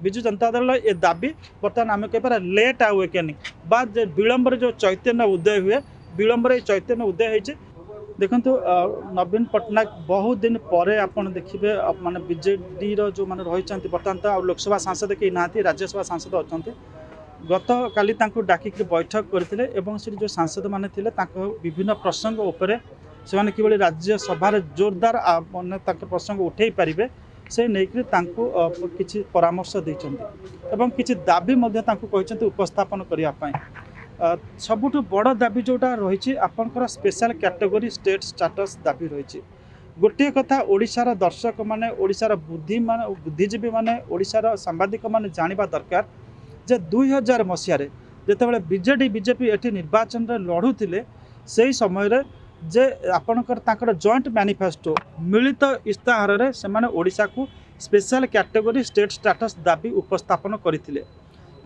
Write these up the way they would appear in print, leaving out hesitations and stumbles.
विजु जनता दल ये दाबी बर्तमान आम कह लेट अवेकनिंग बा विलंब जो चैतन्य उदय हुए विलंब चैतन्य उदय होती। देखु नवीन पट्टनायक बहुत दिन पर आप देखिए माने बीजेडी जो मैंने रही बर्तमान तो लोकसभा सांसद कहीं ना राज्यसभा सांसद अच्छा गत काली डाक बैठक करते जो सांसद मैंने विभिन्न प्रसंग उपर से कि राज्यसभा जोरदार माने प्रसंग उठे पारे से नहीं किसी परामर्श देते किसी दाबी उपस्थापन करने सबुठ बड़ दाबी जोटा रही आपंकर स्पेशल कैटेगरी स्टेट स्टेटस दाबी रही। गोटे कथा ओडिशार दर्शक माने ओडिशार बुद्धिजीवी माने ओडिशार सांबादिक माने जानिबा दरकार जे 2000 मसीह जितेबाला बीजेडी बीजेपी एटी निर्वाचन लड़ुले से समय जे आपणकर जॉइंट मैनिफेस्टो मिलित इस्ताहार रे से माने ओडिशा को स्पेशल कैटेगरी स्टेट स्टेटस दाबी उपस्थापन करथिले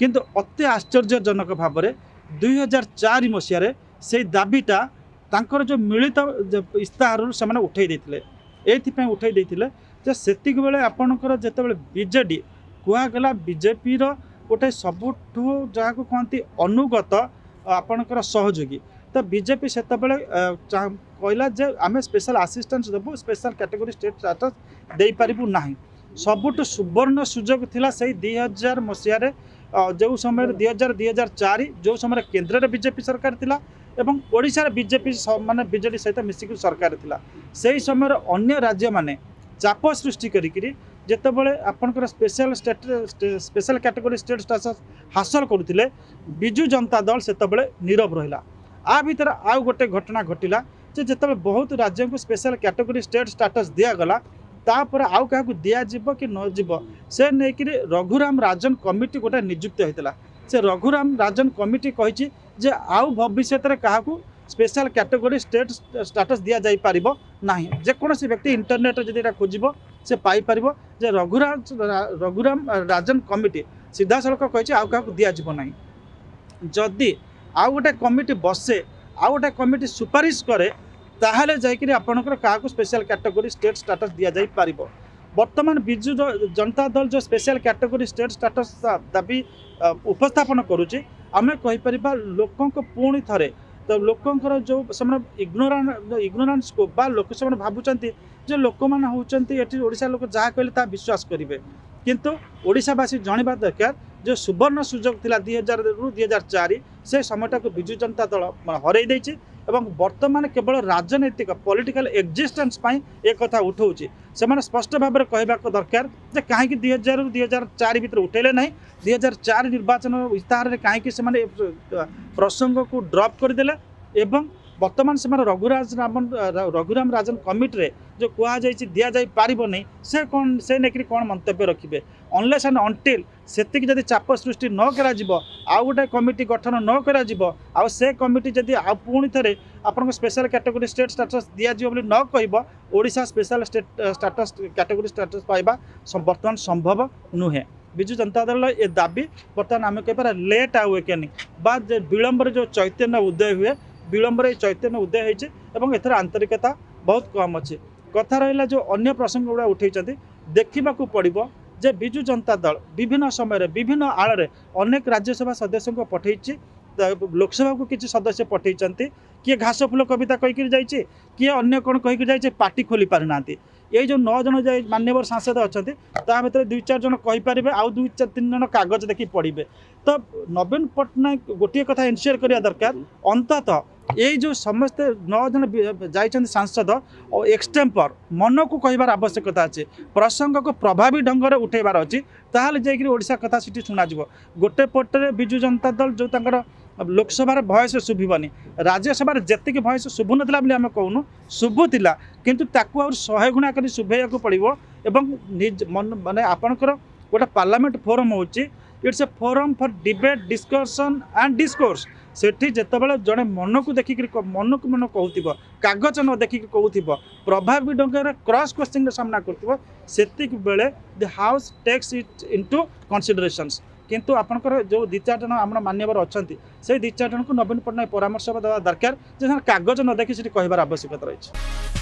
किंतु अति आश्चर्यजनक भाव में 2004 मसीह से दाबीटा तांकर जो मिलित इस्ताहार से उठे देते उठे देते से बेले आपणकर जितेबाला बीजेडी कहगला बीजेपी गोटे सबुठ जहाँ को कहती अनुगत आपणकर सहयोगी तो बीजेपी से कहला जे आम स्पेशल असिस्टेंस देबू स्पेशल कैटेगरी स्टेट स्टेटस दे पारिबू नाही। सबुठ सुवर्ण सुजोग थिला से 2000 मसीह जो समय 2004 जो समय केंद्र में बीजेपी सरकार थिला एवं ओडिशा बीजेपी माने बीजेडी सहित मिसिक सरकार थिला से समय अन्य राज्य माने चाप सृष्टि करी जितेबाला आपंकर स्पेशल कैटेगरी स्टेट स्टेटस हासिल करुले विजु जनता दल से नीरव रहा। आ भीतर आउ गोटे घटना घटिला जिते बहुत राज्य को स्पेशल कैटेगरी स्टेट स्टेटस दिगला तापर आउ क्या दिज्व कि नजीव से नहीं रघुराम राजन कमिटी गोटे नियुक्त होता से रघुराम राजन कमिटी कही जे आउ भविष्य क्या स्पेशल कैटेगरी स्टेट स्टेटस दि जाई पारिबो नाही। जेकोसी व्यक्ति इंटरनेट जदि खोजिबो से पाई पारिबो जे रघुराम राजन कमिटी सीधा सड़क कही आउ क्या दिज्व नाही। जदि आउ गोटे कमिटी बसे आउ गोटे कमिटी सुपारिश करे ताहले जाइकि आपणकर क्या स्पेशल कैटेगरी स्टेट स्टेटस दि जाई पारिबो। वर्तमान बिजु जनता दल जो स्पेशल कैटेगरी स्टेट स्टेटस दाबी उपस्थापन करुच्ची आमे कहि परिबा लोकों को पुणी थरे तो लोकंकर जो इग्नोरान्स को बा लोक से भावुंट जो लोक मैंने होती ओडिशा लोक जहाँ कहले ता विश्वास करेंगे किंतु ओडिशावासी जानिबा दरकार जो सुवर्ण सुजोग थिला 2000 रु 2004 से समयटा को बिजु जनता दल हरई देछि एवं वर्तमान केवल राजनैतिक पॉलिटिकल एक्जिस्टेंस एक कथा उठाऊँच से स्पष्ट भाव में कहवाक दरकार जे कहीं 2000 रु 2004 भीतर उठेले ना 2004 निर्वाचन इस्ताहार कहीं प्रसंग को ड्रप करदेले एवं वर्तमान से रघुराम राजन कमिटी जो कहुई दि जाई पारिबो नहीं से कौन से नहीं कौन मंतव्य रखिए अनलेस एंड अनटिल सेतिक जदि चाप सृष्टि न करा जिवो आउ गोटे कमिटी गठन न करा जिवो आउ से कमिटी जदि आ पुणी थे आपन स्पेशल कैटेगरी स्टेट स्टेटस दि जाव न कहब Odisha special state status category status पाइबा वर्तमान संभव नुहे। विजु जनता दल ये दाबी बर्तमान आम कह लेट अवेकनिंग बा विलंब जो चैतन्य उदय हुए विलंब चैतन्य उदय होती एथर आंतरिकता बहुत कम अच्छी। कथा रहा जो अन्य प्रसंग गुड़ा उठे देखा पड़ो जे बिजु जनता दल विभिन्न समय विभिन्न आड़ अनेक राज्यसभा सदस्य को पठे लोकसभा को किसी सदस्य पठे किए घास फूल कविता कहीकि जाइए किए अन्य कौन कहीकि जाइए पार्टी खोली पारि ना ये जो 9 जन मान्यवर सांसद अच्छा ता भर 2-4 जन कहींपर आउ 2-3 जन कागज देखी पढ़े तो नवीन पट्टनायक गोटे कथा इनश्योर करने दरकार अंततः ये जो समस्ते 9 जन जाइए सांसद और एक्सटेम्पर मन को कहबार आवश्यकता अच्छे प्रसंग को प्रभावी ढंग से उठेबार अच्छी ताहले जाइए ओडिशा कथा सीटी शुणा गोटे पटे बिजु जनता दल जो तंकर लोकसभा भयस शुभनी राज्यसभा जी भयस शुभु ना आम कहूँ शुभुला किंतु ताकू 100 गुणा कर शुभेया पड़ो एवं माने आपणकर गोटे पार्लियामेंट फोरम हो it's a forum for debate discussion and discourse सेठी जितेबाला जड़े मन को देखिक मन को मन कहूब कागज न देखिक कहूब प्रभावी ढंग से क्रॉस क्वेश्चन सामना करतिक बेले the house takes it into considerations किंतु आपनकर जो 2-4 जन आम मान्यवर अच्छा से 2-4 जन को नवीन पट्टनायक परामर्श देवा दरकार कागज न देखी कहबार आवश्यकता रही।